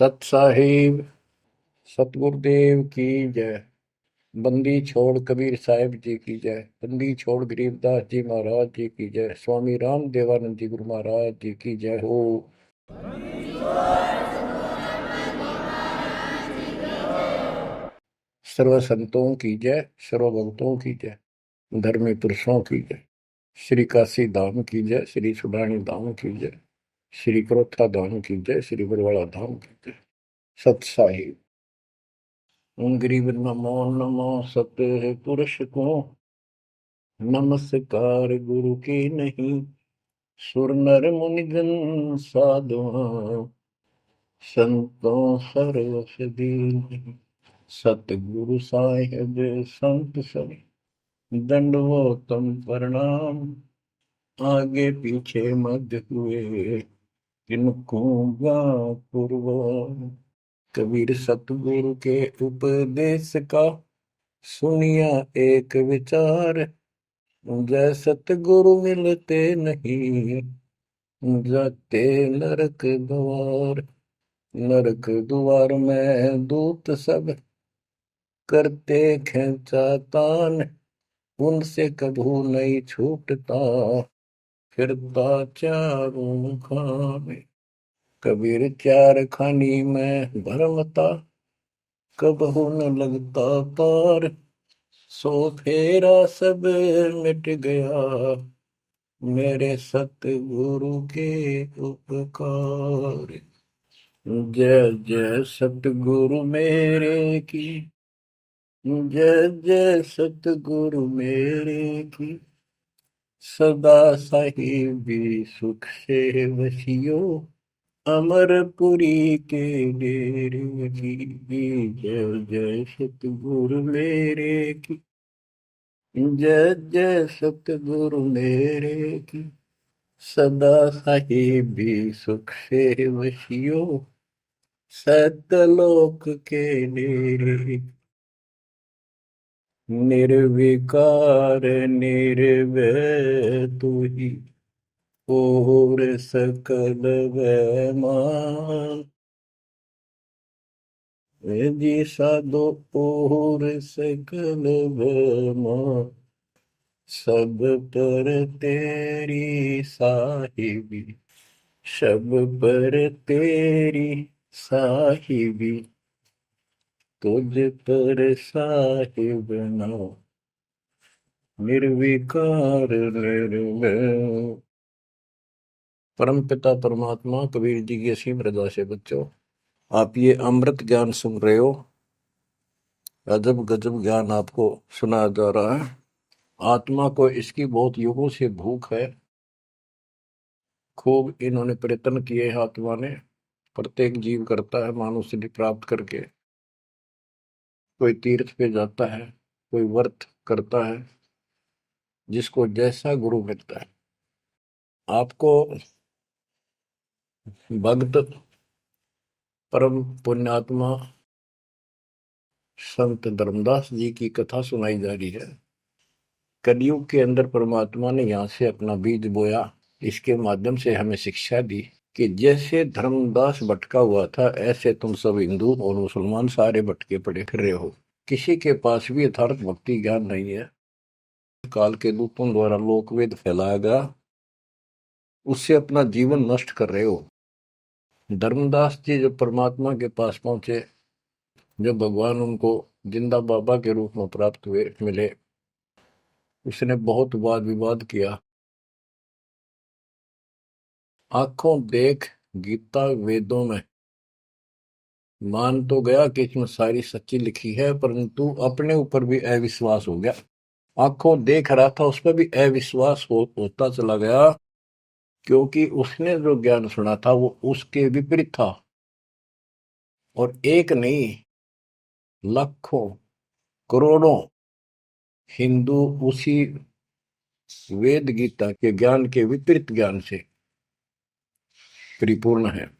सत साहिब सतगुरुदेव की जय। बंदी छोड़ कबीर साहिब जी की जय। बंदी छोड़ गरीबदास जी महाराज जी की जय। स्वामी राम देवानंद जी गुरु महाराज जी की जय हो। सर्व संतों की जय, सर्व भक्तों की जय, धर्मी पुरुषों की जय। श्री काशी धाम की जय, श्री सुडानी धाम की जय, श्री क्रोथा धाम की जय, श्री बरवाड़ा धाम की जय। सत साहिब गरीब नमो नमो सत पुरुष को नमस्कार गुरु की नहीं। सुर नर मुनिजन साधुआ संतों सरस दीन। सतगुरु साहिब संत सब दंडवतम प्रणाम। आगे पीछे मध्य हुए किनको पूर्व। कबीर सतगुरु के उपदेश का सुनिया एक विचार। जय सतगुरु मिलते नहीं जाते नरक द्वार। नरक द्वार में दूत सब करते खेचा तान। उनसे कभू नहीं छूटता फिरता चारों खाने। कबीर चार खानी में भरमता कबहू न लगता पार। सो फेरा सब मिट गया मेरे सतगुरु के उपकार। जय जय सतगुरु मेरे की जय जय सतगुरु मेरे की। सदा साहिबी सुख से वसियो अमरपुरी के डेरे की। जय जय सतगुरु मेरे की जय जय सतगुरु मेरे की। सदा साहिबी सुख से वसियो सतलोक के डेरे। निर्विकार निर्भय तू ही और सकल वैमान। जी साधो और सकल वैमान। सब पर तेरी साहिबी सब पर तेरी साहिबी। तुझ पर साहिब ना निर्विकार निर्भय। परम पिता परमात्मा कबीर जी की असीम रजा से बच्चों, आप ये अमृत ज्ञान सुन रहे हो। अजब गजब ज्ञान आपको सुनाया जा रहा है। आत्मा को इसकी बहुत युगों से भूख है। खूब इन्होंने प्रयत्न किए हैं आत्मा ने। प्रत्येक जीव करता है मानव सिद्धि प्राप्त करके। कोई तीर्थ पे जाता है, कोई व्रत करता है, जिसको जैसा गुरु मिलता है। आपको भक्त परम पुण्यात्मा संत धर्मदास जी की कथा सुनाई जा रही है। कलयुग के अंदर परमात्मा ने यहाँ से अपना बीज बोया। इसके माध्यम से हमें शिक्षा दी कि जैसे धर्मदास भटका हुआ था, ऐसे तुम सब हिंदू और मुसलमान सारे भटके पड़े फिर रहे हो। किसी के पास भी यथार्थ भक्ति ज्ञान नहीं है। काल के दूतों द्वारा लोकवेद फैलाया गया, उससे अपना जीवन नष्ट कर रहे हो। धर्मदास जी जब परमात्मा के पास पहुंचे, जब भगवान उनको जिंदा बाबा के रूप में प्राप्त हुए मिले, उसने बहुत वाद विवाद किया। आंखों देख गीता वेदों में मान तो गया कि इसमें सारी सच्ची लिखी है, परंतु अपने ऊपर भी अविश्वास हो गया। आंखों देख रहा था, उस पर भी अविश्वास होता चला गया, क्योंकि उसने जो ज्ञान सुना था वो उसके विपरीत था। और एक नहीं, लाखों करोड़ों हिंदू उसी वेद गीता के ज्ञान के विपरीत ज्ञान से परिपूर्ण है।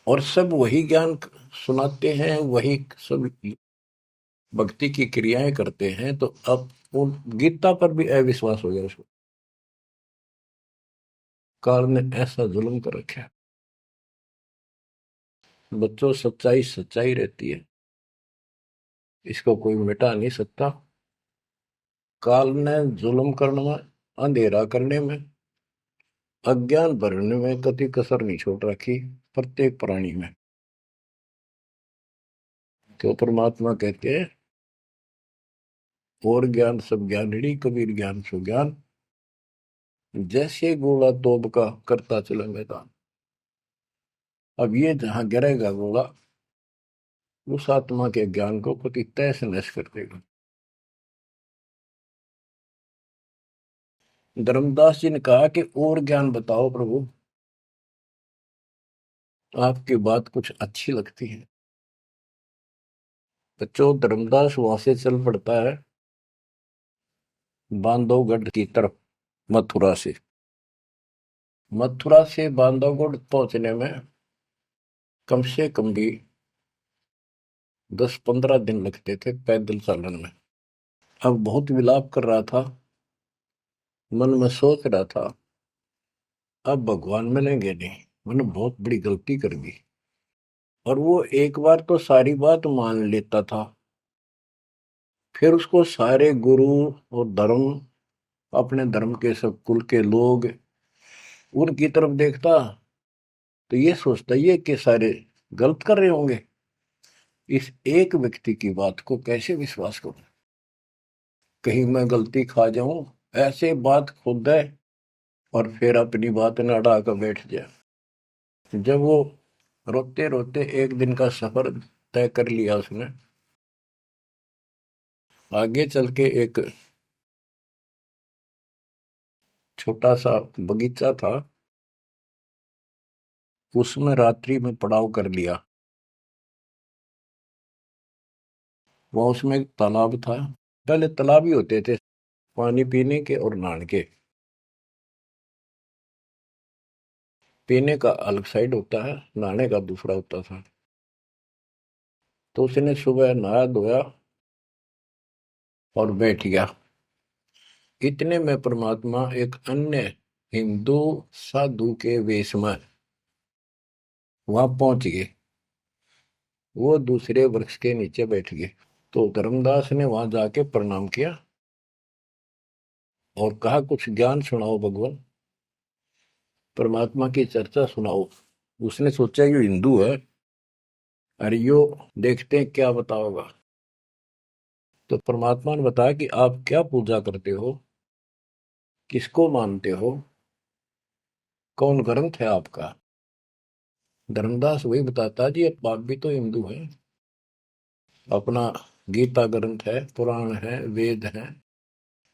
और सब वही ज्ञान सुनाते हैं, वही सब भक्ति की क्रियाएं करते हैं। तो अब उन गीता पर भी अविश्वास हो गया उसको। काल ने ऐसा जुल्म कर रखा है। बच्चों, सच्चाई सच्चाई रहती है, इसको कोई मिटा नहीं सकता। काल ने जुल्म करने में, अंधेरा करने में, अज्ञान भरने में कति कसर नहीं छोड़ रखी प्रत्येक प्राणी में। तो परमात्मा कहते हैं, और ज्ञान सब ज्ञानड़ी, कबीर ज्ञान सो ज्ञान, जैसे गोला तोब का करता चले मैदान। अब ये जहां गिरेगा गोला, उस आत्मा के ज्ञान को कति तहस नहस कर देगा। धर्मदास जी ने कहा कि और ज्ञान बताओ प्रभु, आपकी बात कुछ अच्छी लगती है। बच्चों, धर्मदास वहां से चल पड़ता है बांधवगढ़ की तरफ, मथुरा से। मथुरा से बांधवगढ़ पहुंचने में कम से कम भी 10-15 दिन लगते थे पैदल चलन में। अब बहुत विलाप कर रहा था, मन में सोच रहा था, अब भगवान मिलेंगे नहीं, मैंने बहुत बड़ी गलती कर दी। और वो एक बार तो सारी बात मान लेता था, फिर उसको सारे गुरु और धर्म, अपने धर्म के सब कुल के लोग, उनकी तरफ देखता तो ये सोचता ये कि सारे गलत कर रहे होंगे, इस एक व्यक्ति की बात को कैसे विश्वास करूं, कहीं मैं गलती खा जाऊं, ऐसे बात खुद है और फिर अपनी बात न अड़ा कर बैठ जाए। जब वो रोते रोते एक दिन का सफर तय कर लिया उसने, आगे चल के एक छोटा सा बगीचा था, उसमें रात्रि में पड़ाव कर लिया। वहां उसमें एक तालाब था, पहले तालाब ही होते थे पानी पीने के और नहाने के। पीने का अलग साइड होता है, नहाने का दूसरा होता था। तो उसने सुबह नहाया धोया और बैठ गया। इतने में परमात्मा एक अन्य हिंदू साधु के वेश में वहां पहुंच गए। वो दूसरे वृक्ष के नीचे बैठ गए। तो धर्मदास ने वहां जाके प्रणाम किया और कहा, कुछ ज्ञान सुनाओ भगवान, परमात्मा की चर्चा सुनाओ। उसने सोचा ये हिंदू है, अरे यो देखते हैं क्या बताओगा। तो परमात्मा ने बताया कि आप क्या पूजा करते हो, किसको मानते हो, कौन ग्रंथ है आपका। धर्मदास वही बताता, जी आप भी तो हिंदू हैं, अपना गीता ग्रंथ है, पुराण है, वेद है,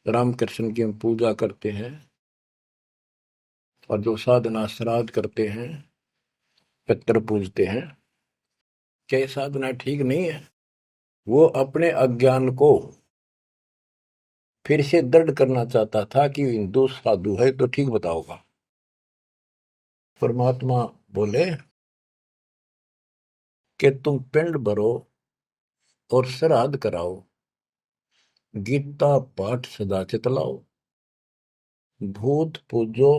रामकृष्ण की हम पूजा करते हैं, और जो साधना श्राद्ध करते हैं, पितर पूजते हैं, क्या ये साधना ठीक नहीं है। वो अपने अज्ञान को फिर से दृढ़ करना चाहता था कि हिंदू साधु है तो ठीक बताओगा। परमात्मा बोले कि तुम पिंड भरो और श्राद्ध कराओ, गीता पाठ सदा चितलाओ, भूत पूजो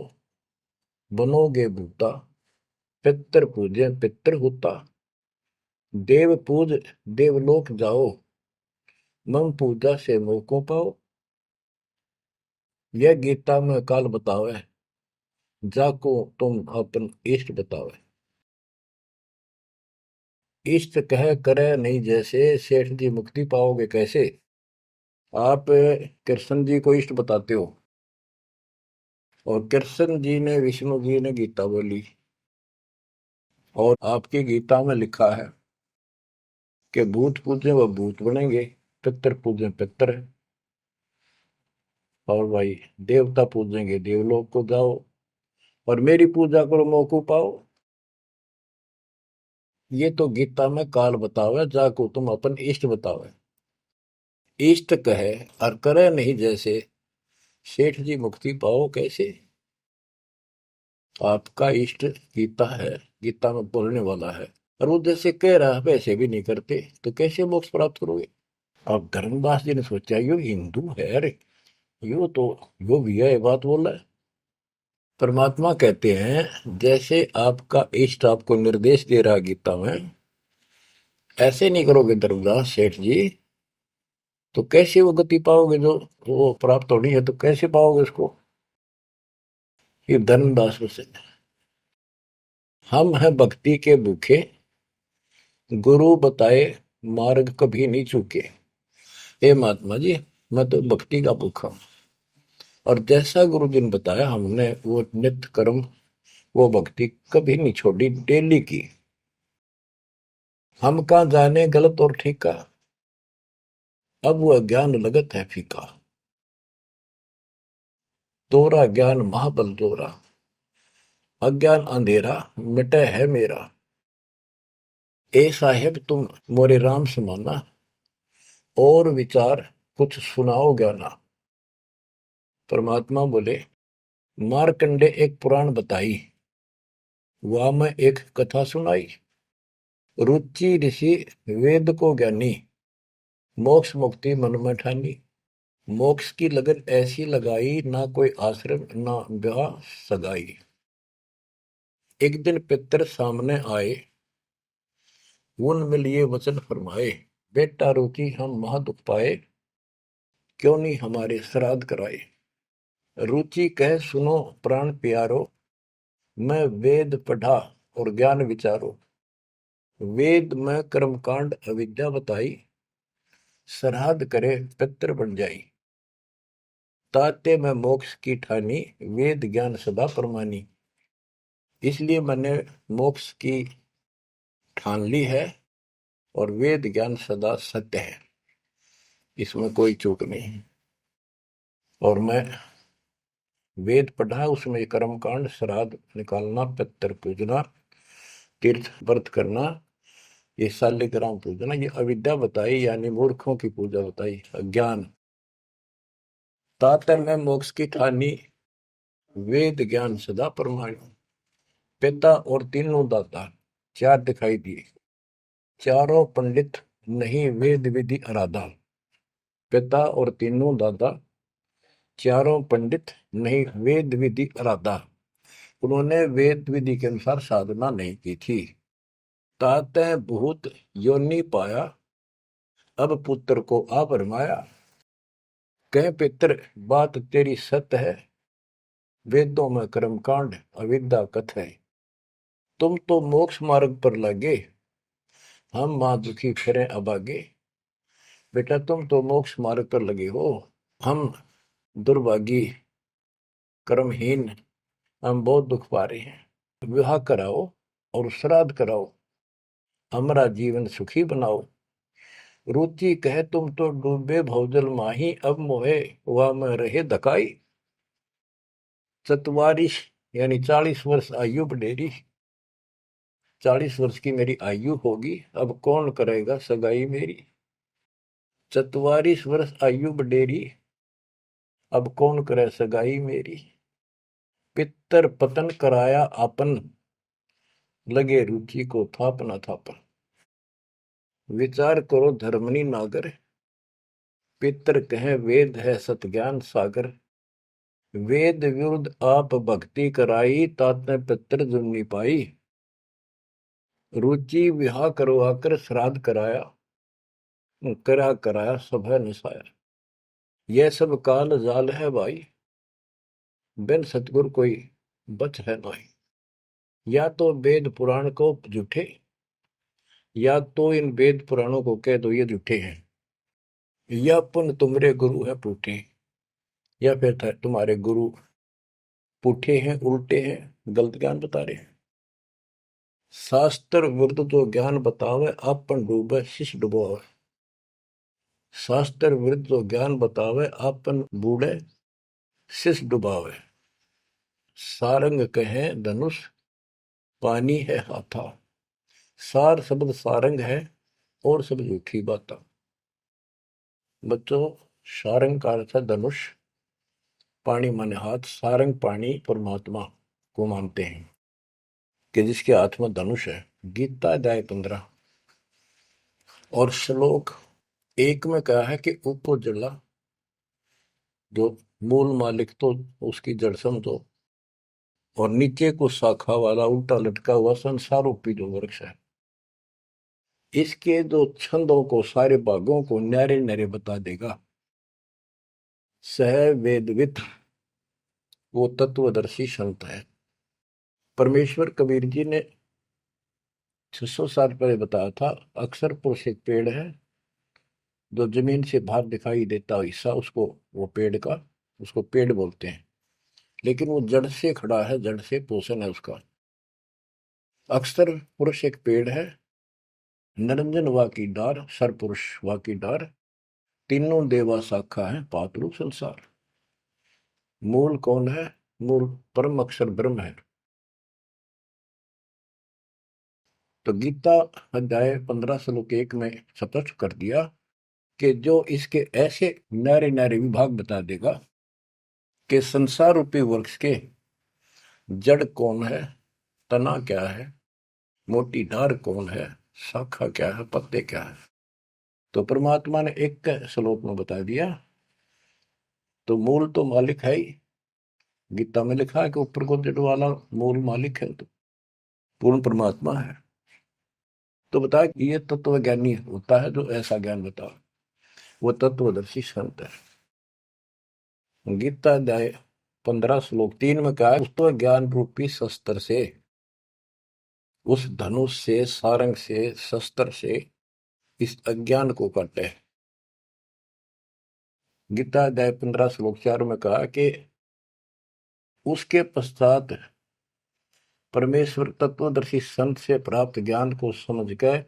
बनोगे भूता, पितर पूजे पितर होता, देव पूज देवलोक जाओ, मम पूजा से मोह को पाओ। यह गीता में काल बतावे, जाको तुम अपन इष्ट बतावे। इष्ट कह करे नहीं जैसे, सेठ जी मुक्ति पाओगे कैसे। आप कृष्ण जी को इष्ट बताते हो, और कृष्ण जी ने, विष्णु जी ने गीता बोली, और आपकी गीता में लिखा है कि भूत पूजे वह भूत बनेंगे, पितर पूजे पितर, और भाई देवता पूजेंगे देवलोक को जाओ, और मेरी पूजा करो मौकू पाओ। ये तो गीता में काल बतावे, जाको तुम अपन इष्ट बतावे। इष्ट कहे और करे नहीं जैसे, सेठ जी मुक्ति पाओ कैसे। आपका इष्ट गीता है, गीता में बोलने वाला है, और वो जैसे कह रहा है वैसे भी नहीं करते, तो कैसे मोक्ष प्राप्त करोगे। अब धर्मदास जी ने सोचा, यो हिंदू है, अरे यो तो यो भी है, ये बात बोल रहा है। परमात्मा कहते हैं, जैसे आपका इष्ट आपको निर्देश दे रहा गीता में, ऐसे नहीं करोगे धर्मदास सेठ जी तो कैसे वो गति पाओगे, जो वो प्राप्त होनी है तो कैसे पाओगे उसको। ये धर्मदास से हम हैं भक्ति के भूखे, गुरु बताए मार्ग कभी नहीं चूके। हे महात्मा जी, मैं तो भक्ति का भूखा हूं, और जैसा गुरु जी ने बताया हमने वो नित्य कर्म, वो भक्ति कभी नहीं छोड़ी, डेली की। हम कहाँ जाने गलत और ठीक का, अब वो ज्ञान लगत है फीका। तोरा ज्ञान महाबल तोरा, अज्ञान अंधेरा मिटे है मेरा। ए साहेब तुम मोरे राम समाना, और विचार कुछ सुनाओ ज्ञाना। परमात्मा बोले, मारकंडे एक पुराण बताई, वहां में एक कथा सुनाई। रुचि ऋषि वेद को ज्ञानी, मोक्ष मुक्ति मन में ठानी। मोक्ष की लगन ऐसी लगाई, ना कोई आश्रम ना ब्याह सगाई। एक दिन पितर सामने आए, उन लिए वचन फरमाए। बेटा रुचि हम महादुख पाए, क्यों नहीं हमारे श्राद्ध कराए। रुचि कह सुनो प्राण प्यारो, मैं वेद पढ़ा और ज्ञान विचारो। वेद में कर्मकांड अविद्या बताई, श्राद्ध करे पितर बन जाई। ताते में मोक्ष की ठानी, वेद ज्ञान सदा परमानी। इसलिए मैंने मोक्ष की ठान ली है, और वेद ज्ञान सदा सत्य है, इसमें कोई चूक नहीं। और मैं वेद पढ़ा, उसमें कर्मकांड, श्राद्ध निकालना, पितर पूजना, तीर्थ व्रत करना, ये शालिग्राम पूजना, ये अविद्या बताई, यानी मूर्खों की पूजा बताई, अज्ञान। ताते में मोक्ष की ठानी, वेद ज्ञान सदा परमाणु। पिता और तीनों दाता, चार दिखाई दिए। चारों पंडित नहीं वेद विधि आराधा। पिता और तीनों दादा, चारों पंडित नहीं वेद विधि आराधा। उन्होंने वेद विधि के अनुसार साधना नहीं की थी। ताते भूत योनि पाया, अब पुत्र को आ भरमाया। कह पितर बात तेरी सत्य है, वेदों में कर्मकांड अविद्या कथ है। तुम तो मोक्ष मार्ग पर लगे, हम मां दुखी फिरे अभागे। बेटा तुम तो मोक्ष मार्ग पर लगे हो, हम दुर्भागी कर्महीन, हम बहुत दुख पा रहे हैं। विवाह कराओ और श्राद्ध कराओ, हमारा जीवन सुखी बनाओ। रुचि कहे तुम तो डूबे भवजल माही, अब मोहे वह में रहे धकाई। चतवारिश यानी 40 वर्ष आयु बडेरी, 40 वर्ष की मेरी आयु होगी, अब कौन करेगा सगाई मेरी। 44 वर्ष आयु बडेरी, अब कौन करे सगाई मेरी। पितर पतन कराया आपन, लगे रुचि को थापना थापन। विचार करो धर्मनी नागर, पितर कहे वेद है सत ज्ञान सागर। वेद विरुद्ध आप भक्ति कराई, ताते पितर जुर्नी पाई। रुचि विवाह करवाकर श्राद्ध कराया, कराया सब है निसाया। यह सब काल जाल है भाई, बिन सतगुर कोई बच है नहीं। या तो वेद पुराण को झूठे, या तो इन वेद पुराणों को कह दो ये झूठे हैं, या पुन तुम्हारे गुरु है पूठे, या फिर तुम्हारे गुरु पूठे हैं, उल्टे हैं, गलत ज्ञान बता रहे हैं। शास्त्र विरुद्ध जो ज्ञान बतावे, आपन डूबे शिष्य डुबोवे। शास्त्र विरुद्ध जो ज्ञान बतावे, आपन बूढ़े शिष्य डुबावे। सारंग कहे धनुष, पानी है हाथा। सार शब्द सारंग है, और सब झूठी बात। बच्चों, सारंग का अर्थ है धनुष, पानी माने हाथ। सारंग पानी परमात्मा को मानते हैं कि जिसके हाथ में धनुष है। गीता अध्याय 15 और श्लोक 1 में कहा है कि ऊपर जला, जो मूल मालिक तो उसकी जड़ समझो, और नीचे को शाखा वाला उल्टा लटका हुआ संसार रूपी जो वृक्ष है। इसके जो छंदों को, सारे भागों को न्यारे न्यारे बता देगा। सह वेदविद, वो तत्वदर्शी संत है। परमेश्वर कबीर जी ने 600 साल पहले बताया था, अक्सर पुरुष एक पेड़ है, जो जमीन से बाहर दिखाई देता हिस्सा उसको, वो पेड़ का, उसको पेड़ बोलते हैं, लेकिन वो जड़ से खड़ा है, जड़ से पोषण है उसका। अक्सर पुरुष एक पेड़ है, निरंजन वा की डार, सर पुरुष वा की डार, तीनों देवा शाखा है, पातलू संसार। मूल कौन है? मूल परम अक्षर ब्रह्म है। तो गीता अध्याय 15 श्लोक 1 में स्पष्ट कर दिया कि जो इसके ऐसे नारे नारे विभाग बता देगा कि संसार रूपी वृक्ष के जड़ कौन है, तना क्या है, मोटी डार कौन है, शाखा क्या है, पत्ते क्या है, तो परमात्मा ने एक श्लोक में बता दिया। तो मूल तो मालिक है ही, गीता में लिखा है कि ऊपर को जड़ वाला मूल मालिक है, तो पूर्ण परमात्मा है। तो बता, ये तत्व ज्ञानी होता है जो ऐसा ज्ञान बता, वो तत्वदर्शी संत है। गीता अध्याय 15 श्लोक 3 में कहा, उस तो ज्ञान रूपी शस्त्र से, उस धनुष से, सारंग से, शस्त्र से इस अज्ञान को काटे। गीता अध्याय 15 श्लोक 4 में कहा कि उसके पश्चात परमेश्वर तत्वदर्शी संत से प्राप्त ज्ञान को समझ कर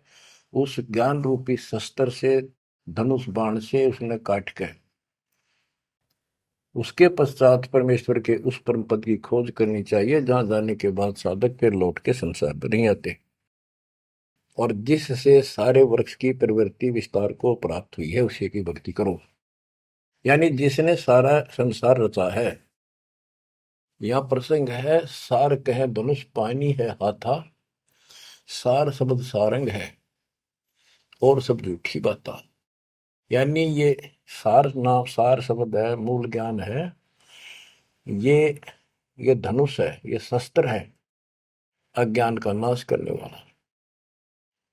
उस ज्ञान रूपी शस्त्र से, धनुष बाण से उसने काट के, उसके पश्चात परमेश्वर के उस परम पद की खोज करनी चाहिए, जहां जाने के बाद साधक फिर लौट के संसार में नहीं आते, और जिससे सारे वृक्ष की प्रवृत्ति विस्तार को प्राप्त हुई है, उसी की भक्ति करो। यानी जिसने सारा संसार रचा है। यह प्रसंग है, सार कह धनुष पानी है हाथा, सार शब्द सारंग है और सब झूठी बाता। यानी ये सार नाम, सार शब्द है, मूल ज्ञान है, ये ये धनुष है, ये शस्त्र है अज्ञान का नाश करने वाला।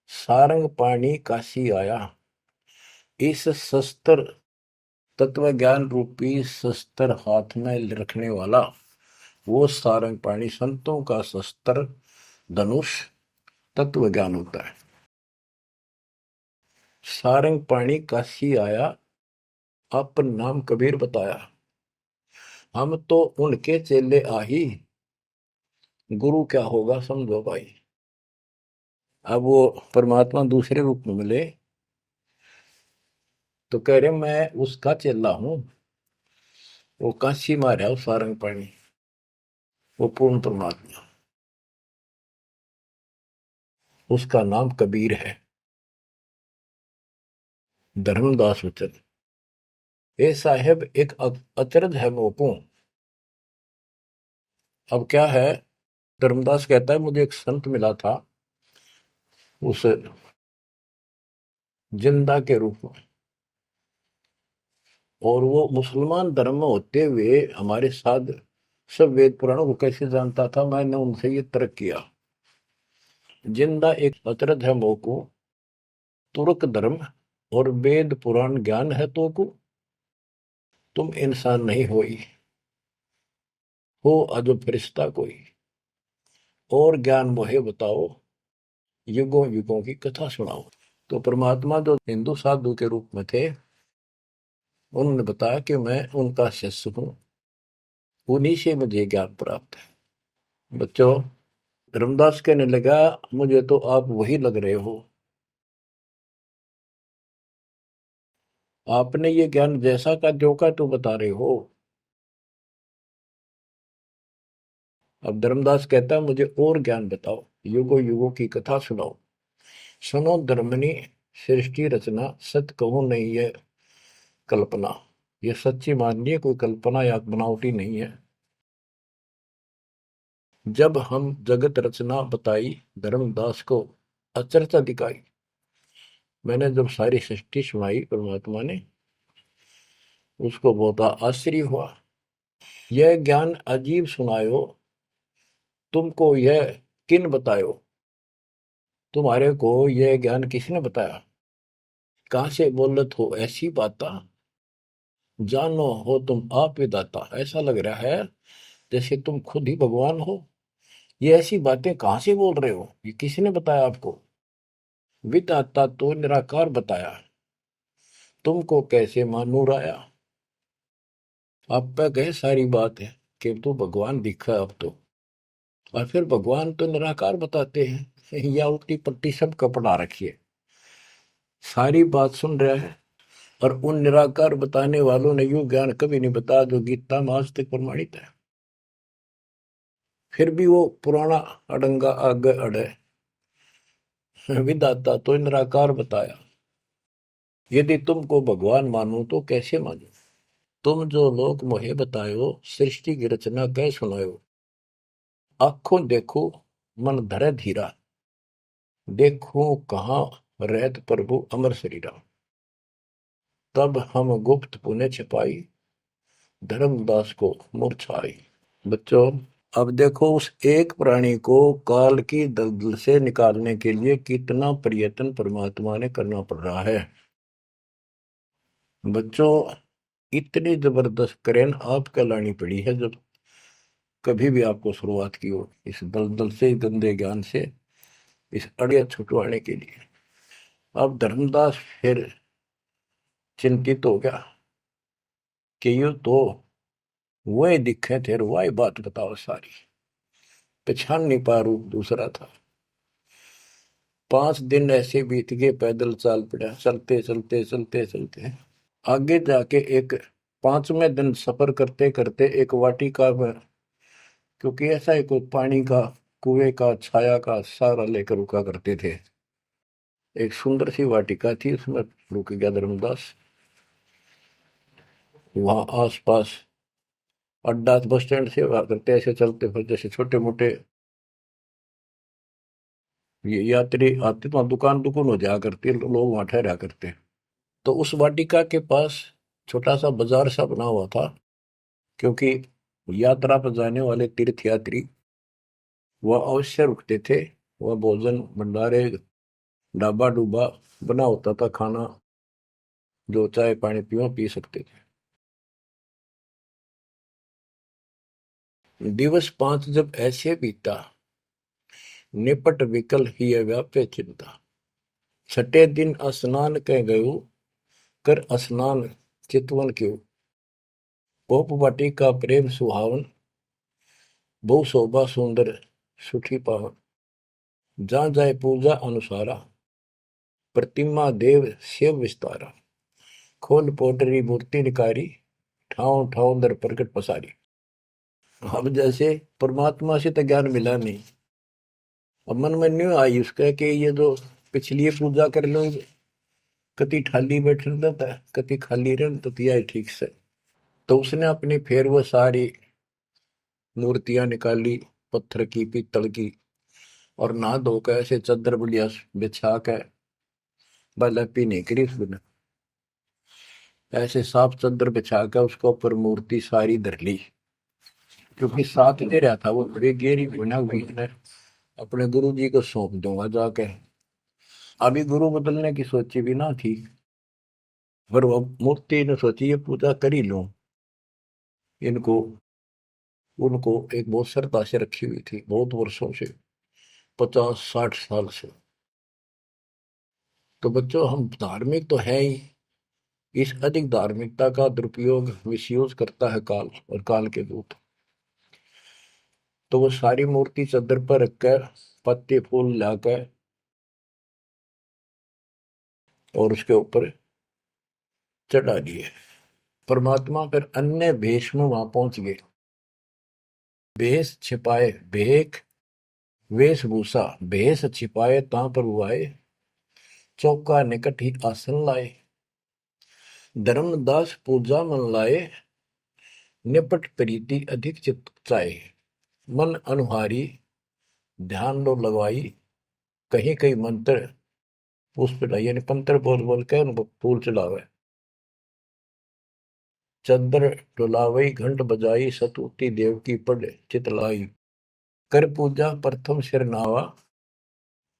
सारंग पाणी काशी आया, इस शस्त्र, तत्व ज्ञान रूपी शस्त्र हाथ में रखने वाला वो सारंग पाणी, संतों का शस्त्र धनुष तत्व ज्ञान होता है। सारंग पाणी काशी आया, अपन नाम कबीर बताया, हम तो उनके चेले आही, गुरु क्या होगा समझो भाई। अब वो परमात्मा दूसरे रूप में मिले तो कह रहे मैं उसका चेला हूं, वो काशी में रहा सारंग पाणी, वो पूर्ण परमात्मा, उसका नाम कबीर है। धर्मदास वचन, ए साहेब एक अचरज है मोकू। अब क्या है, धर्मदास कहता है मुझे एक संत मिला था उस जिंदा के रूप में, और वो मुसलमान धर्म में होते हुए हमारे साथ सब वेद पुराणों को कैसे जानता था, मैंने उनसे ये तर्क किया। जिंदा एक अचरज है मोकू, तुर्क धर्म और वेद पुराण ज्ञान है तो को, तुम इंसान नहीं हो अजब फरिश्ता कोई, और ज्ञान मोहे बताओ, युगों युगों की कथा सुनाओ। तो परमात्मा जो हिंदू साधु के रूप में थे, उन्होंने बताया कि मैं उनका शिष्य हूं, उन्हीं से मुझे ज्ञान प्राप्त है। बच्चों, रामदास कहने लगा मुझे तो आप वही लग रहे हो, आपने ये ज्ञान जैसा का जो का तो बता रहे हो। अब धर्मदास कहता है मुझे और ज्ञान बताओ, युगों युगों की कथा सुनाओ, सुनो धर्मनी सृष्टि रचना, सत्य कहो नहीं है कल्पना, ये सच्ची मानिए, कोई कल्पना या बनावटी नहीं है। जब हम जगत रचना बताई, धर्मदास को अचरचा दिखाई। मैंने जब सारी सृष्टि सुनाई परमात्मा ने, उसको बहुत आश्चर्य हुआ। यह ज्ञान अजीब सुनायो, तुमको यह किन बतायो, तुम्हारे को यह ज्ञान किसने बताया? कहाँ से बोलत हो ऐसी बात? जानो हो तुम आप विदाता। ऐसा लग रहा है जैसे तुम खुद ही भगवान हो। ये ऐसी बातें कहाँ से बोल रहे हो? ये किसने बताया आपको? विदाता तो निराकार बताया। तुमको कैसे मानूर आया? आप पे कहे सारी बात है कि तू भगवान दिखा अब तो। और फिर भगवान तो निराकार बताते हैं या उल्टी पट्टी सब कपड़ा रखिए। सारी बात सुन रहा है और उन निराकार बताने वालों ने यूं ज्ञान कभी नहीं बताया जो गीता में आज तक प्रमाणित है। फिर भी वो पुराना अडंगा आगे अड़े। विदाता तो निराकार बताया। यदि तुमको भगवान मानूं तो कैसे मानूं? तुम जो लोग मोहे बतायो सृष्टि की रचना कह सुनायो। आंखों देखो मन धरे धीरा। देखो कहाँ रहत प्रभु अमर शरीरा। तब हम गुप्त पुण्य छिपाई धर्मदास को मूर्छाई। बच्चों, अब देखो उस एक प्राणी को काल की दलदल से निकालने के लिए कितना प्रयत्न परमात्मा ने करना पड़ रहा है। बच्चों, इतनी जबरदस्त करेन आपके लानी पड़ी है जब कभी भी आपको शुरुआत की हो इस दलदल से, गंदे ज्ञान से, इस अड़िया छुटवाने के लिए। अब धर्मदास फिर चिंतित हो गया कि यू तो वही दिखे थे, वही बात बताओ सारी। पहचान नहीं पा रूप दूसरा था। 5 दिन ऐसे बीत गए, पैदल चाल पड़ा, चलते चलते चलते चलते आगे जाके एक 5वें दिन सफर करते करते एक वाटिका में, क्योंकि ऐसा ही कोई पानी का कुएं का छाया का सहारा लेकर रुका करते थे, एक सुंदर सी वाटिका थी, उसमें रुक गया धर्मदास। वहां आसपास अड्डा बस स्टैंड से हुआ करते, ऐसे चलते फिर जैसे छोटे मोटे ये यात्री आते तो वहाँ दुकान दुकान हो जाया करती, लोग वहां ठहरा करते। तो उस वाटिका के पास छोटा सा बाजार सा बना हुआ था, क्योंकि यात्रा पर जाने वाले तीर्थ यात्री वह अवश्य रुकते थे। वह भोजन भंडारे ढाबा डूबा बना होता था, खाना जो चाय पानी पियो पी सकते थे। दिवस 5 जब ऐसे बीता, निपट विकल ही व्यापे चिंता। छठे दिन स्नान कह गयो, कर स्नान चितवन क्यों। पोप वाटिका प्रेम सुहावन, बहु शोभा सुंदर सुठी पावन। जहाँ जाए पूजा अनुसारा, प्रतिमा देव शिव विस्तारा। खोल पोटरी मूर्ति निकारी, ठाव ठाव दर प्रकट पसारी। अब जैसे परमात्मा से तो ज्ञान मिला नहीं, अब मन में न्यू आई उसका कि ये जो पिछली पूजा कर लो, कति खाली बैठ रहता है, कति खाली रह तो तिया ठीक से। तो उसने अपनी फिर वो सारी मूर्तियां निकाली, पत्थर की पीतल की, और नहा धोकर ऐसे चादर बढ़िया बिछा के बलपी नहीं करी उसने, ऐसे साफ चादर बिछा के उसके ऊपर मूर्ति सारी धर ली। क्योंकि साथ दे रहा था वो, बड़ी गहरी गुना हुई ने अपने गुरु जी को सौंप दूंगा जाके। अभी गुरु बदलने की सोची भी ना थी, पर वो मूर्ति ने सोची ये पूजा कर ही लूं। इनको उनको एक बहुत श्रद्धा से रखी हुई थी बहुत वर्षों से, 50-60 साल से। तो बच्चों, हम धार्मिक तो है ही, इस अधिक धार्मिकता का दुरुपयोग मिसयूज करता है काल और काल के दूत। तो वो सारी मूर्ति चादर पर रखकर पत्ते फूल लाकर और उसके ऊपर चढ़ा दिए। परमात्मा फिर अन्य भेष में वहां पहुंच गए। भेष छिपाए भेख, वेशभूषा भेष छिपाए ता प्रभु आए। चौका निकट ही आसन लाए, धर्मदास पूजा मन लाए। निपट प्रीति अधिक चित चाहे, मन अनुहारी ध्यान लो लगवाई। कहीं कहीं मंत्र पुष्प यानी पंत्र बोल बोल के उनको फूल चढ़ावे। चंद्र डुलावई घंट बजाई, सतुति देव की पढ़ चितलाई। कर पूजा प्रथम सिर नावा,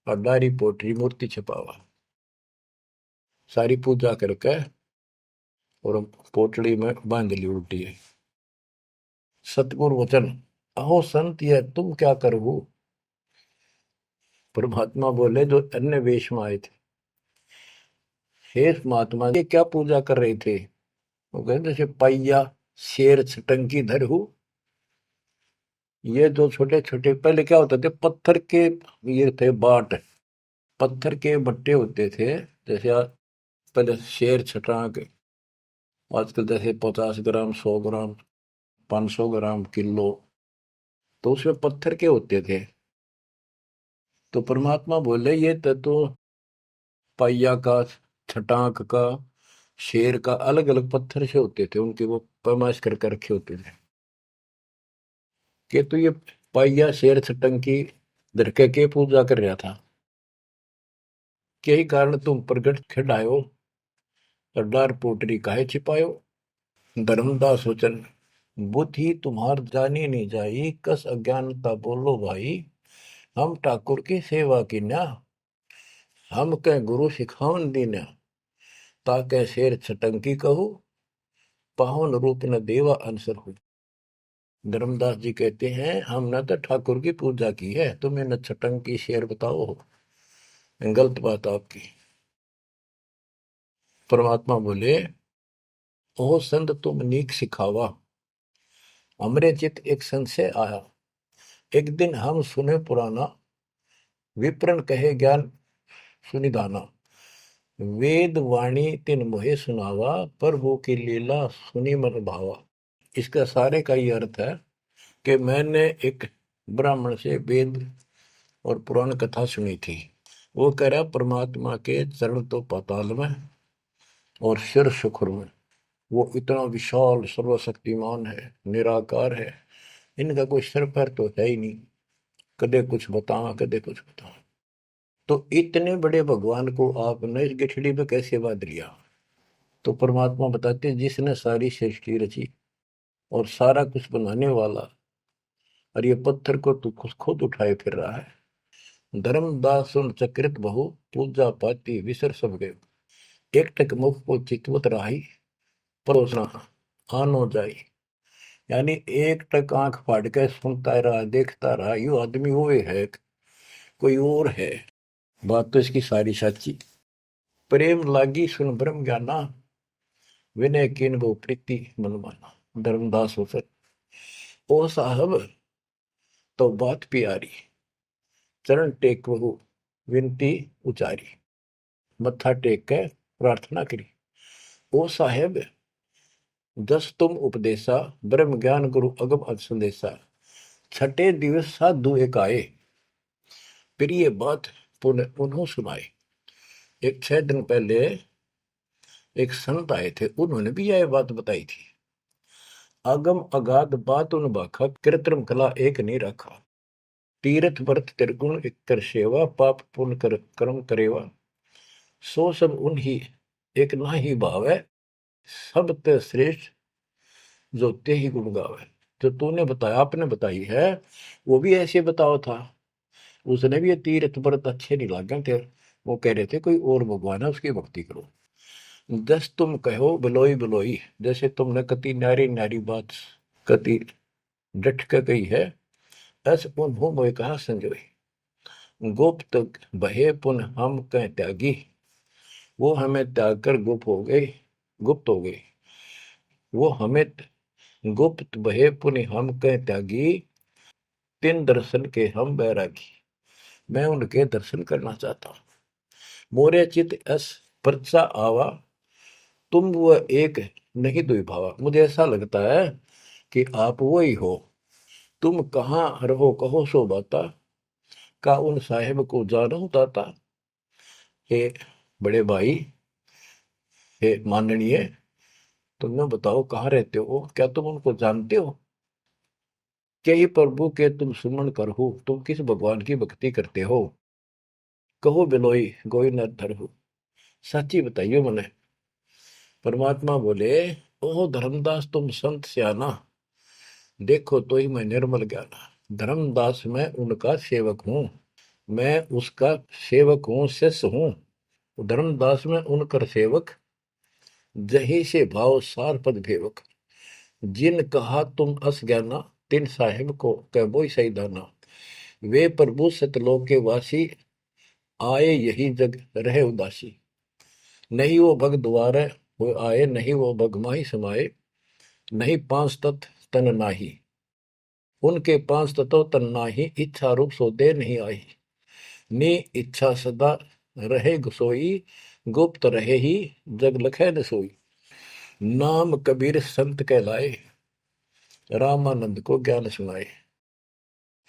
और डायरी पोटरी मूर्ति छपावा, सारी पूजा करके और पोटली में बांध ली उल्टी है। सतगुरु वचन, अहो संत ये तुम क्या करो। परमात्मा बोले जो अन्य वेश में आए थे, हे महात्मा ये क्या पूजा कर रहे थे। वो कहते जैसे पैया शेर छटंकी धरहू। ये जो छोटे छोटे पहले क्या होते थे, पत्थर के ये थे बाट, पत्थर के बट्टे होते थे। जैसे पहले शेर छटांक, आजकल जैसे 50 ग्राम 100 ग्राम 500 ग्राम किलो, तो उसमें पत्थर के होते थे। तो परमात्मा बोले ये तो पैया का, छटांक का, शेर का अलग अलग पत्थर से होते थे, उनके वो पैमाइश करके रखे होते थे कि तो ये पैया शेर छटंकी धरके के पूजा कर रहा था। यही कारण तुम प्रगट खिड़ायो और डार पोटरी काहे छिपायो। धर्मदास वचन, बुद्धि तुम्हार जानी नहीं जाई, कस अज्ञानता बोलो भाई। हम ठाकुर की सेवा की ना, हम कह गुरु सिखावन दीना, ताके शेर छटंकी कहू, पावन रूप न देवा अंसर हो। धर्मदास जी कहते हैं हमने तो ठाकुर की पूजा की है, तुम्हें न छटंकी शेर बताओ, गलत बात आपकी। परमात्मा बोले ओ संत तुम नीक सिखावा, हमरे चित एक संशय आया। एक दिन हम सुने पुराना, विप्रन कहे ज्ञान सुनिधाना। वेद वाणी तिन मोहे सुनावा, प्रभु की लीला सुनी मन भावा। इसका सारे का ये अर्थ है कि मैंने एक ब्राह्मण से वेद और पुराण कथा सुनी थी। वो कह रहा परमात्मा के चरण तो पाताल में और सिर शुक्र में, वो इतना विशाल सर्वशक्तिमान है, निराकार है, इनका कोई सिर पैर तो है ही नहीं, कदे कुछ बताओ कदे कुछ बताओ। तो इतने बड़े भगवान को आपने इस गठड़ी में कैसे बांध लिया। तो परमात्मा बताते जिसने सारी सृष्टि रची और सारा कुछ बनाने वाला, और ये पत्थर को तू खुद उठाए फिर रहा है। धर्मदास सुन चक्रित बहु, पूजा पाती विसर सब गए। एक टक मुख को चितवत राही, परोसना आनो जाई। यानी एक टक आंख फाड़ के सुनता रहा, देखता रहा, यू आदमी हुए है कोई और है। बात तो इसकी सारी सच्ची। प्रेम लागी सुन ब्रह्म ज्ञाना, विनय किन वो प्रीति मन माना। धर्मदास हो सर ओ साहब तो बात प्यारी, चरण टेक बहु विनती उचारी। मत्था टेक के प्रार्थना करी। ओ साहेब दस तुम उपदेशा, ब्रह्म ज्ञान गुरु अगम अज संदेशा। छठे दिवस साधु एक आए, प्रिय बात पुनः उन्हों सुनाए। एक 6 दिन पहले एक संत आए थे, उन्होंने भी यह बात बताई थी। अगम अगाध बात उन बाखा, कृत्रिम कला एक नहीं रखा। तीर्थ व्रत त्रिगुण एक कर सेवा, पाप पुण्य कर कर्म करेवा। सो सब उन्हीं एक ना ही भाव है, सब ते श्रेष्ठ जो ते ही गुण गावे। जो तूने बताया, आपने बताई है, वो भी ऐसे बताओ था। उसने भी ये तीर्थ व्रत अच्छे नहीं लगे थे, वो कह रहे थे कोई और भगवान है उसकी भक्ति करो। जस तुम कहो बिलोई बिलोई, जैसे तुमने कति न्यारी न्यारी बात कति डट के कही है, ऐसे उन्हों मोए कहा संजोई। गुप्त बहे पुन हम कह त्यागी, वो हमें त्याग कर गुप्त हो गई, गुप्त हो गई। वो हमें गुप्त बहे पुन हम कह त्यागी, तिन दर्शन के हम बैरागी। मैं उनके दर्शन करना चाहता हूं। मोरे चित अस परचा आवा, तुम वो एक नहीं दुई भावा। मुझे ऐसा लगता है कि आप वो ही हो। तुम कहाँ रहो कहो सो बाता, का उन साहेब को जानो दाता। हे बड़े भाई, हे माननीय, तुमने बताओ कहाँ रहते हो, क्या तुम उनको जानते हो। क्या ही प्रभु के तुम सुमन करहु, तुम किस भगवान की भक्ति करते हो। कहो बिलोई गोई न धरहु, सच्ची बताइयो मने। परमात्मा बोले ओ धर्मदास तुम संत सियाना, देखो तो ही मैं निर्मल ज्ञाना। धर्मदास मैं उनका सेवक हूं। मैं उसका सेवक हूँ, शिष्य हूँ। धर्मदास में उनकर सेवक, जही से भाव सार पद भेवक। जिन कहा तुम अस ज्ञाना, तिन साहिब को कह बोई सही दाना। वे प्रभु सतलोक के वासी, आए यही जग रहे उदासी। नहीं वो भग द्वारे हो आए, नहीं वो भग माही समाये। नहीं पांच तत्व तन नाही, उनके पांच तत्व तन नाही। इच्छा रूप सो दे नहीं आई, नी इच्छा सदा रहे सोई। गुप्त रहे ही जग लखे न सोई। नाम कबीर संत कहलाए, रामानंद को ज्ञान सुनाए।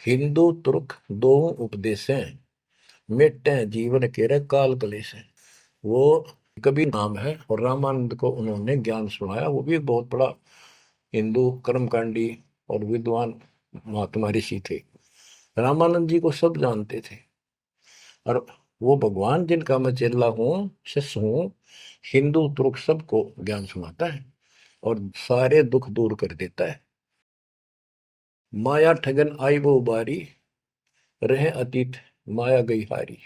हिंदू तुर्क दो उपदेशें, मिटे जीवन के काल कलेश है। वो कबीर नाम है और रामानंद को उन्होंने ज्ञान सुनाया। वो भी बहुत बड़ा हिंदू कर्मकांडी और विद्वान महात्मा ऋषि थे। रामानंद जी को सब जानते थे और वो भगवान जिनका मैं चेला हूँ, शिष्य हूँ, हिंदू तुर्क सबको ज्ञान सुनाता है और सारे दुख दूर कर देता है। माया ठगन आई वो बारी, रहे अतीत माया गई हारी।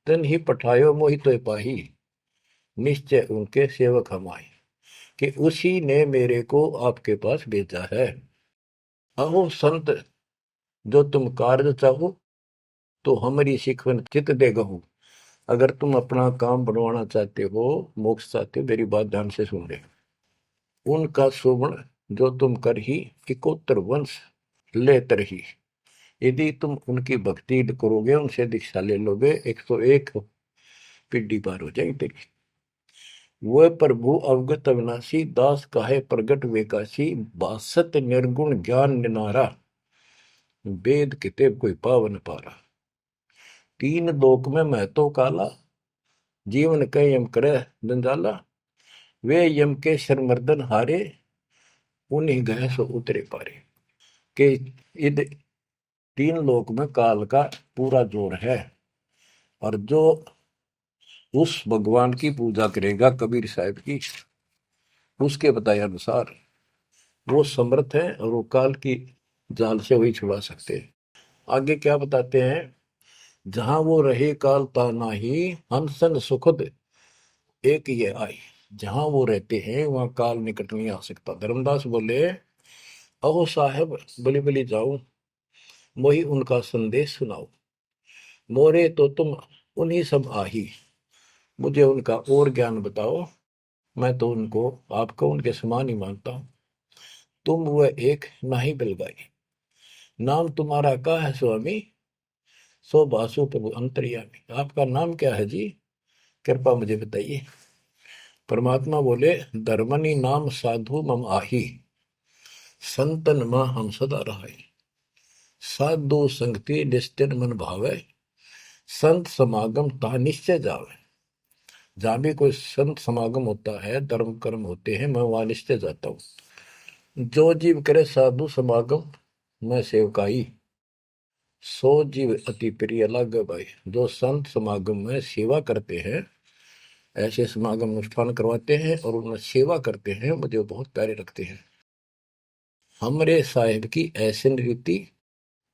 तन ही पठायो मोहि तो पाही, निश्चय उनके सेवक हम आए। कि उसी ने मेरे को आपके पास भेजा है। अहो संत जो तुम कार्य चाहो, तो हमारी शिकवन चित दे गहू। अगर तुम अपना काम बनवाना चाहते हो, मोक्ष चाहते हो, मेरी बात ध्यान से सुन ले। उनका शोभन जो तुम कर ही, इकोत्तर वंश ले तरही। यदि तुम उनकी भक्ति करोगे, उनसे दीक्षा ले लोगे, 101 पीढ़ी पार हो जाएगी तेरी। वह प्रभु अवगत अविनाशी, दास काहे प्रगट वेकाशी। बासत निर्गुण ज्ञान निनारा, वेद किताब कोई पावन पारा। तीन लोक में मैं तो काला, जीवन कह यम करे जंजाला। वे यम के शर्मर्दन हारे, उन्हीं गए सो उतरे पारे। के इध तीन लोक में काल का पूरा जोर है और जो उस भगवान की पूजा करेगा कबीर साहब की, उसके बताए अनुसार वो समर्थ है और वो काल की जाल से वही छुड़ा सकते हैं। आगे क्या बताते हैं, जहां वो रहे काल ता नाही, हंसन सुखद एक ये आई। जहां वो रहते हैं वहां काल निकट नहीं आ सकता। धर्मदास बोले, अहो साहेब बलि बलि जाओ, मोही उनका संदेश सुनाओ। मोरे तो तुम उन्हीं सब आही, मुझे उनका और ज्ञान बताओ। मैं तो उनको आपको उनके समान ही मानता हूं। तुम वह एक नाही बिलगाई, नाम तुम्हारा क्या है स्वामी। सो बासु प्रभु अंतर्यामी। आपका नाम क्या है जी, कृपा मुझे बताइए। परमात्मा बोले, धर्मनि नाम साधु मम आही, संतन मां हम सदा रहाई। साधु संगति निश्चित मन भावे, संत समागम ता निश्चय जावे। जहां भी कोई संत समागम होता है, धर्म कर्म होते हैं, मैं वहां निश्चय जाता हूँ। जो जीव करे साधु समागम मैं सेवकाई, सो जीव अति प्रिय लागे भाई। जो संत समागम में सेवा करते हैं, ऐसे समागम अनुष्ठान करवाते हैं और उनमें सेवा करते हैं, मुझे बहुत प्यारे लगते हैं। हमरे साहिब की ऐसी रीति,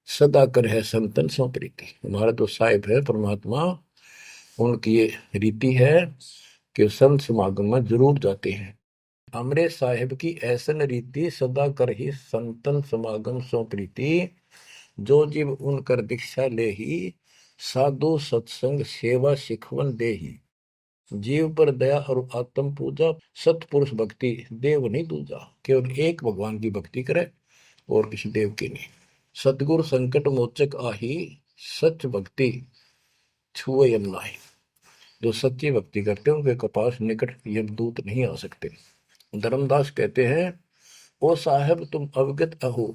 सदा कर है संतन सो प्रीति। हमारा जो साहिब है परमात्मा, उनकी ये रीति है कि संत समागम में जरूर जाते हैं। हमरे साहिब की ऐसन रीति, सदा कर ही संतन समागम सो प्रीति। जो जीव उनकर दीक्षा ले ही, साधु सत्संग सेवा सिखवन दे ही। जीव पर दया और आत्म पूजा, सतपुरुष भक्ति देव नहीं दूजा। केवल एक भगवान की भक्ति करे और किसी देव की नहीं। सतगुरु संकट मोचक आही, सच भक्ति छुए यम नाही। जो सच्ची भक्ति करते हैं उनके कपास निकट यमदूत नहीं आ सकते। धर्मदास कहते हैं, ओ साहेब तुम अवगत अहो,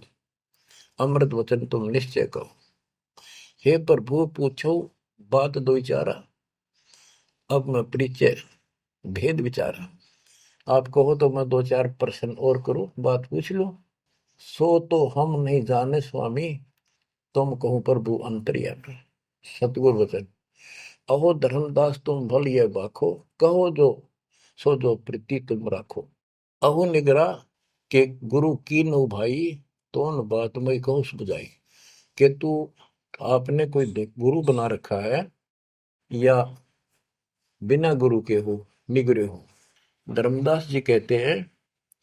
अमृत वचन तुम निश्चय कहो। हे प्रभु पूछो बात दो विचारा, अब मैं परिचय भेद विचारा। आप कहो तो मैं दो चार प्रश्न और करूं, बात पूछ लो। सो तो हम नहीं जाने स्वामी, तुम कहो प्रभु अंतर्यामी। सतगुरु वचन, अहो धर्मदास तुम भल ये बाखो, कहो जो सो जो प्रीति तुम राखो। अहो निगरा के गुरु की नो भाई, तो न बात मैं कहो बुझाई। कि तू आपने कोई गुरु बना रखा है या बिना गुरु के हो, निगरे हो। धर्मदास जी कहते हैं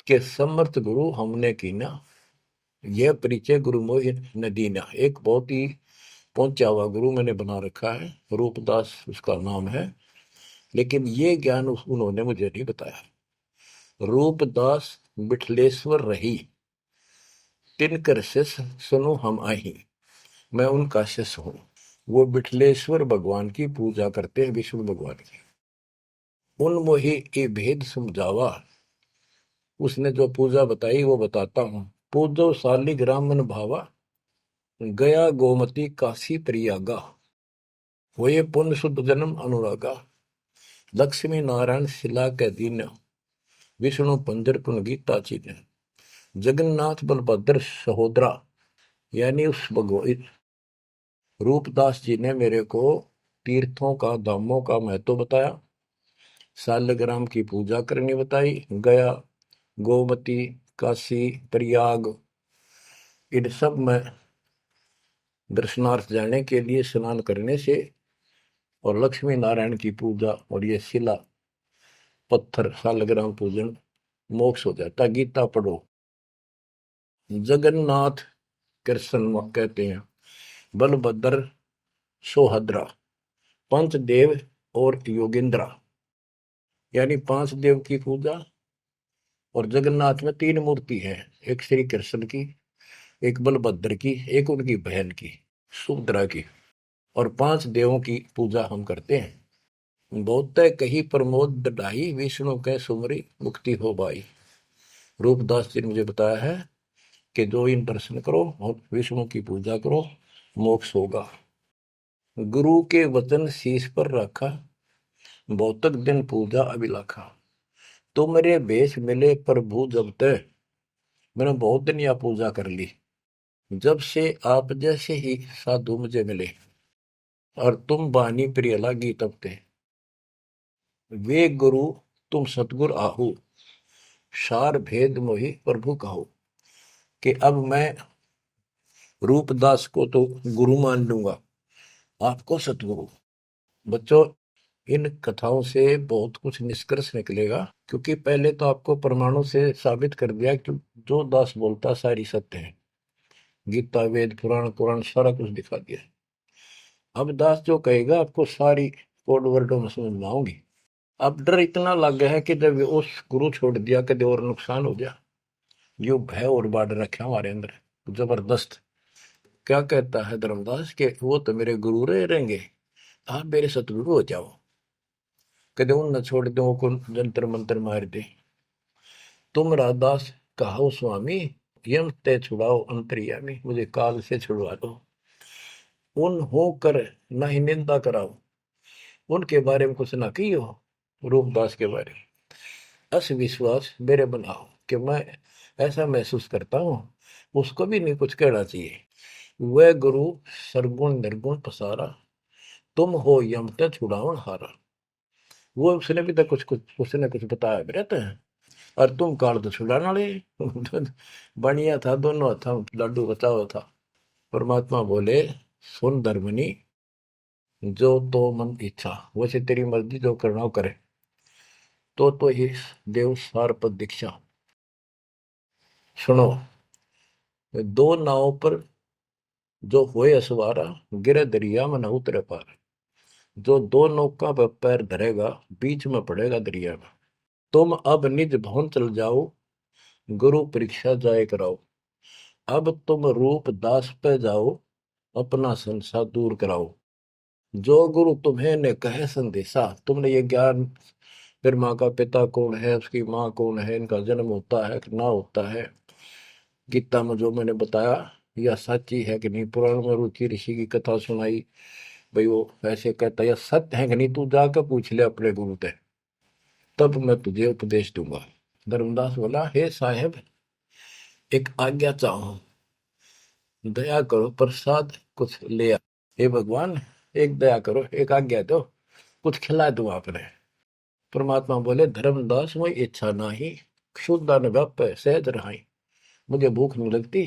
कि समर्थ गुरु हमने कीना, यह परिचय गुरु मोहि न दीना। एक बहुत ही पहुंचा हुआ गुरु मैंने बना रखा है, रूपदास उसका नाम है, लेकिन ये ज्ञान उन्होंने मुझे नहीं बताया। रूपदास बिठलेश्वर रही, तिनकर शिष्य सुनो हम आही। मैं उनका शिष्य हूं। वो बिठलेश्वर भगवान की पूजा करते हैं, विष्णु भगवान की। उन मोहि ये भेद समझावा, उसने जो पूजा बताई वो बताता हूं। पूजो शालिग्राम मन भावा, गया गोमती काशी प्रयागा। होए पुण्य शुद्ध जन्म अनुरागा, लक्ष्मी नारायण शिला के दीन, विष्णु पंजर पुन गीता चीन। जगन्नाथ बलभद्र सहोदरा, यानी उस भगवान रूपदास जी ने मेरे को तीर्थों का, धामों का महत्व बताया, शालिग्राम की पूजा करनी बताई, गया, गोमती, काशी, प्रयाग, इन सब में दर्शनार्थ जाने के लिए स्नान करने से, और लक्ष्मी नारायण की पूजा और ये शिला पत्थर शालिग्राम पूजन मोक्ष हो जाता। गीता पढ़ो। जगन्नाथ कृष्ण कहते हैं, बलभद्र सोहद्रा, पंचदेव और योगेंद्रा, यानी पांच देव की पूजा। और जगन्नाथ में तीन मूर्ति है, एक श्री कृष्ण की, एक बलभद्र की, एक उनकी बहन की सुभद्रा की, और पांच देवों की पूजा हम करते हैं। बहुत कही प्रमोद दढ़ाई, विष्णु के सुमरी मुक्ति हो बाई। रूपदास जी ने मुझे बताया है कि जो इन दर्शन करो और विष्णु की पूजा करो, मोक्ष होगा। गुरु के वचन शीश पर रखा, बहुतक दिन पूजा अभिलाखा। तुमरे बेश मिले प्रभु जब तक, मैंने बहुत दिन यह पूजा कर ली, जब से आप जैसे ही साधु मुझे मिले, और तुम बानी प्रिय लागी तब ते। वे गुरु तुम सतगुर आहू, सार भेद मोहि प्रभु कहो। कि अब मैं रूपदास को तो गुरु मान लूंगा, आपको सतगुरु। बच्चों, इन कथाओं से बहुत कुछ निष्कर्ष निकलेगा, क्योंकि पहले तो आपको प्रमाणों से साबित कर दिया कि जो दास बोलता सारी सत्य है। गीता, वेद, पुराण, कुरान सारा कुछ दिखा दिया। अब दास जो कहेगा आपको सारी कोड वर्डों में समझ में आऊंगी। अब डर इतना लग गया है कि जब उस गुरु छोड़ दिया कभी और नुकसान हो गया, यो भय और बाढ़ रखे हमारे अंदर जबरदस्त। क्या कहता है धर्मदास के वो तो मेरे गुरु रहेंगे, आप मेरे सतगुरु हो जाओ, कदे उन न छोड़ दो को जंतर मंत्र मार दे। तुम राधास कहो स्वामी, यम ते छुड़ाओ अंतर्यामी, मुझे काल से छुड़वा दो। उन हो कर न ही निंदा कराओ, उनके बारे में कुछ ना कहियो, रूपदास के बारे में अस विश्वास मेरे बनाओ, कि मैं ऐसा महसूस करता हूं, उसको भी नहीं कुछ कहना चाहिए। वह गुरु सरगुण निर्गुण पसारा, तुम हो यम ते छुड़ावन हारा। वो उसने भी तो कुछ उसने कुछ बताया भी रहता है, और तुम काल तो छुड़ाने वाले। बढ़िया था, दोनों था, लड्डू बचाओ था। परमात्मा बोले, सुन धर्मनी, जो तो मन इच्छा, वैसे तेरी मर्जी जो करना हो करे। तो ही देव सार पद दीक्षा। सुनो, दो नाव पर जो होए असवारा, गिरे दरिया में न उतरे पार। जो दो नौका पर पैर धरेगा, बीच में पड़ेगा दरिया में। तुम अब निज भवन चल जाओ, गुरु परीक्षा जाए कराओ। अब तुम रूप दास पे जाओ, अपना संसार दूर कराओ। जो गुरु तुम्हें ने कहे संदेशा, तुमने ये ज्ञान, फिर माँ का पिता कौन है, उसकी माँ कौन है, इनका जन्म होता है कि ना होता है, गीता में जो मैंने बताया यह सच्ची है कि नहीं, पुराण में रुचि ऋषि की कथा सुनाई, भाई वो ऐसे कहता यह सत्य है कि नहीं, तू जाकर पूछ ले अपने गुरु से, तब मैं तुझे उपदेश दूंगा। धर्मदास बोला, हे साहेब, एक आज्ञा चाहूं, दया करो, प्रसाद कुछ ले आ। हे भगवान, एक दया करो, एक आज्ञा दो, कुछ खिला दूं आपने। परमात्मा बोले, धर्मदास मोई इच्छा नाही, क्षुद्र व्याप सहज रहाई। मुझे भूख नहीं लगती,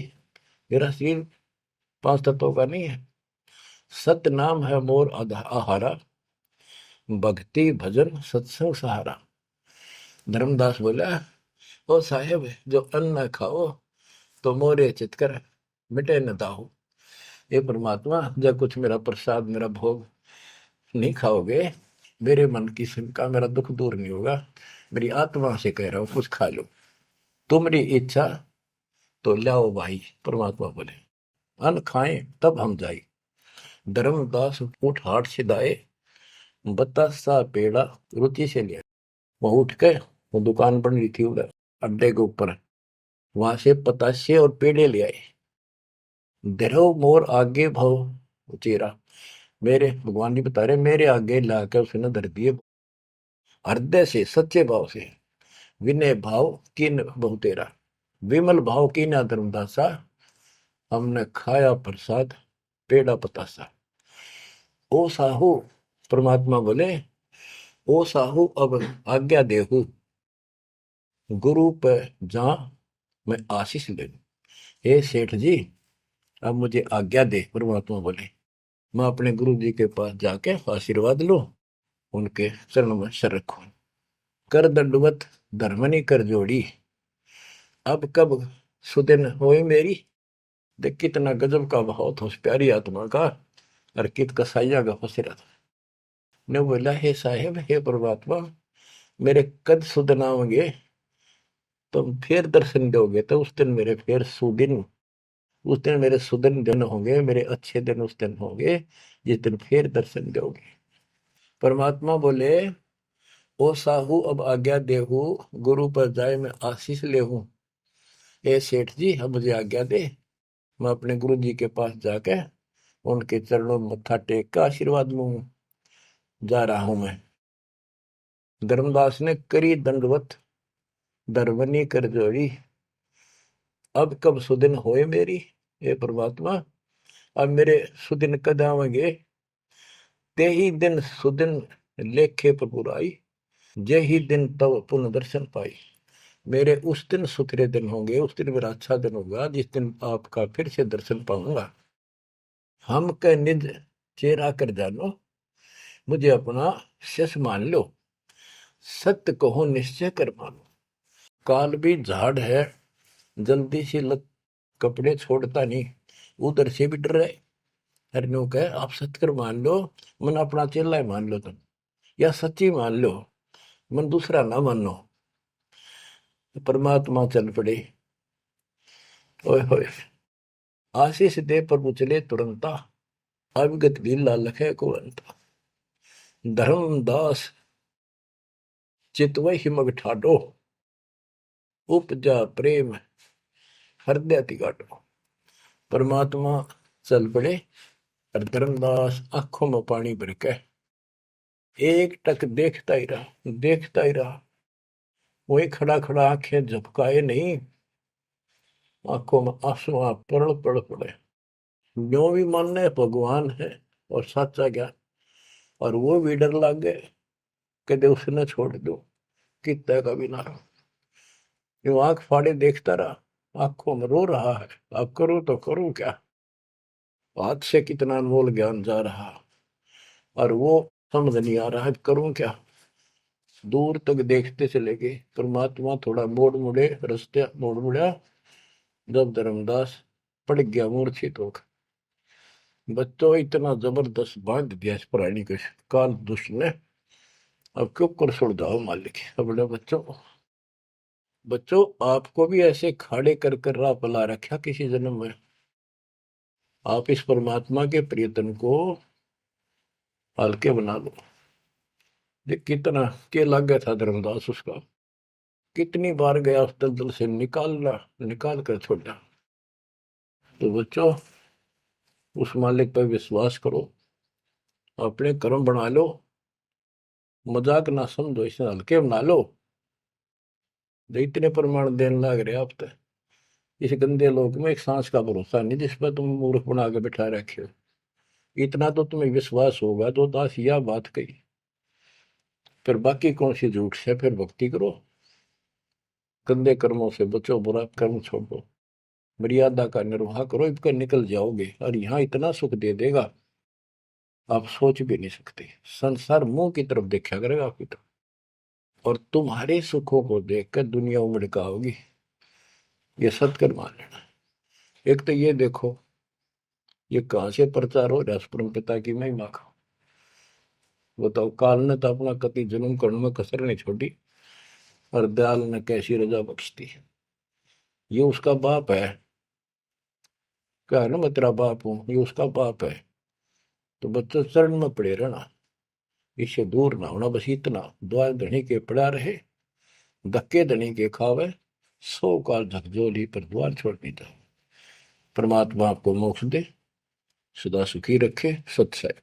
मेरा शरीर पांच तत्वों का नहीं है, सत नाम है मोर आहारा, भक्ति भजन सत्संग सहारा। धर्मदास बोला, ओ साहेब जो अन्न खाओ तो मोरे चितकर मिटे न दाहो। ये परमात्मा जब कुछ मेरा प्रसाद मेरा भोग नहीं खाओगे, मेरे मन की शंका मेरा दुख दूर नहीं होगा। मेरी आत्मा से कह रहा हूं कुछ खा लो, तुम्हारी इच्छा तो लाओ भाई। परमात्मा बोले अन्न खाएं तब हम जाए। धर्मदास उठ हाट से दाए, बतासा पेड़ा रुचि से लिया। वह उठ के वो दुकान बन रही थी उधर अड्डे के ऊपर, वहां से पतासे और पेड़े ले आए। धरो मोर आगे भाव चेरा, मेरे भगवान जी बता रहे मेरे आगे लाकर उसने धर दिए। हृदय से सच्चे भाव से, विनय भाव किन बहु तेरा, विमल भाव की ना धर्मदासा, हमने खाया प्रसाद पेड़ा पतासा। ओ साहू, परमात्मा बोले ओ साहू अब आज्ञा देहू, गुरु पर जा मैं आशीष ले लूं। हे सेठ जी अब मुझे आज्ञा दे। परमात्मा बोले मैं अपने गुरु जी के पास जाके आशीर्वाद लूं, उनके चरणों में सर रखूं। कर दंडवत धर्मनी कर जोड़ी, अब कब सुदिन होई मेरी। देख कितना गजब का भाव था उस प्यारी आत्मा का, और कित कसाइया का फंसेरा था। ने बोला हे साहेब हे परमात्मा मेरे कद सुदिन आओगे, तुम फिर दर्शन दोगे तो उस दिन मेरे फिर सुदिन, उस दिन मेरे सुदिन दिन होंगे, मेरे अच्छे दिन उस दिन होंगे जिस दिन फिर दर्शन दोगे। परमात्मा बोले ओ साहू अब आज्ञा देहू, गुरु पर जाए मैं आशीष लेहूं। ए सेठ जी अब मुझे आज्ञा दे, मैं अपने गुरु जी के पास जाके उनके चरणों में मत्था टेक कर आशीर्वाद लूं। जा रहा हूं मैं। धर्मदास ने करी दंडवत दरवनी कर जोड़ी, अब कब सुदिन होए मेरी। हे परमात्मा अब मेरे सुदिन कद आवेंगे। ते ही दिन सुदिन लेखे पर बुराई, जे ही दिन तब पुनः दर्शन पाई। मेरे उस दिन सुथरे दिन होंगे, उस दिन मेरा अच्छा दिन होगा जिस दिन आपका फिर से दर्शन पाऊंगा। हम कह निज चेहरा कर जानो, मुझे अपना शिष्य मान लो। सत्य कहो निश्चय कर मानो, काल भी झाड़ है जल्दी से लग कपड़े छोड़ता नहीं, उधर से भी डर रहे। हरनू कहे आप सत्य कर मान लो, मन अपना चेला ही मान लो तुम, या सच्ची मान लो, मन दूसरा ना मानो। परमात्मा चल पड़े। ओए होए आशीष दे प्रभु चले तुरंता, अविगत भी लालख है को अंता। धर्मदास चितवही मग ठाडो, उपजा प्रेम हृदय तिगाटो। परमात्मा चल पड़े और धर्मदास आंखों में पानी भर के एक टक देखता ही रहा, देखता ही रहा। वही खड़ा खड़ा आंखें झपकाए नहीं, आंखों में आंसू पड़ पड़ पड़े। जो भी मानने भगवान है और सच्चा ज्ञान, और वो भी डर लग गए कदे उसने छोड़ दो कितना का भी ना रहो। जो आंख फाड़े देखता रहा, आंखों में रो रहा है, अब करूं तो करूं क्या, हाथ से कितना अनमोल ज्ञान जा रहा, और वो समझ नहीं आ रहा है करूं क्या। दूर तक देखते चले गए। परमात्मा थोड़ा मोड़ मुड़े, रास्ते मोड़ मुड़ा, जब धर्मदास पड़ गया मूर्छित होकर। बच्चों इतना जबरदस्त बांध दिया इस प्राणी के काल दुष्ट ने, अब क्यों कर छोड़ जाओ मालिक। अपने बच्चों, बच्चों आपको भी ऐसे खाड़े कर कर राह पला रखा किसी जन्म में। आप इस परमात्मा के प्रियतन को हल्के बना लो। ये कितना के लग गया था धर्मदास उसका, कितनी बार गया उस दलदल से निकालना, निकाल कर छोड़ा। तो बच्चों उस मालिक पर विश्वास करो, अपने कर्म बना लो, मजाक ना समझो, इसे हल्के बना लो। जो इतने प्रमाण देने लग रहे आप तो इस गंदे लोक में एक सांस का भरोसा नहीं जिस पर तुम मूर्ख बना के बिठा रखे हो। इतना तो तुम्हें विश्वास होगा तो दास यह बात कही, फिर बाकी कौन सी झूठ से। फिर भक्ति करो, गंदे कर्मों से बचो, बुरा कर्म छोड़ो, मर्यादा का निर्वाह करो, इसका निकल जाओगे और यहाँ इतना सुख दे देगा आप सोच भी नहीं सकते। संसार मुंह की तरफ देखा करेगा आपकी तरफ, और तुम्हारे सुखों को देखकर दुनिया उमड़ होगी। ये सत्य मान लेना। एक तो ये देखो, ये कहां से प्रचार हो रहा है परम पिता की महिमा का। बताओ, काल ने तो अपना कति जुल्म करने में कसर नहीं छोड़ी, और दयाल ने कैसी रजा बख्शती। ये उसका बाप है, क्या है ना, मैं तेरा बाप हूं, ये उसका बाप है। तो बच्चों चरण में पड़े रहना, इससे दूर ना होना, बस इतना। द्वार धनी के पड़ा रहे, धक्के धनी के खावे, 100 काल झकझोली पर द्वार छोड़नी था। परमात्मा आपको मोक्ष दे, सदा सुखी रखे। सत्य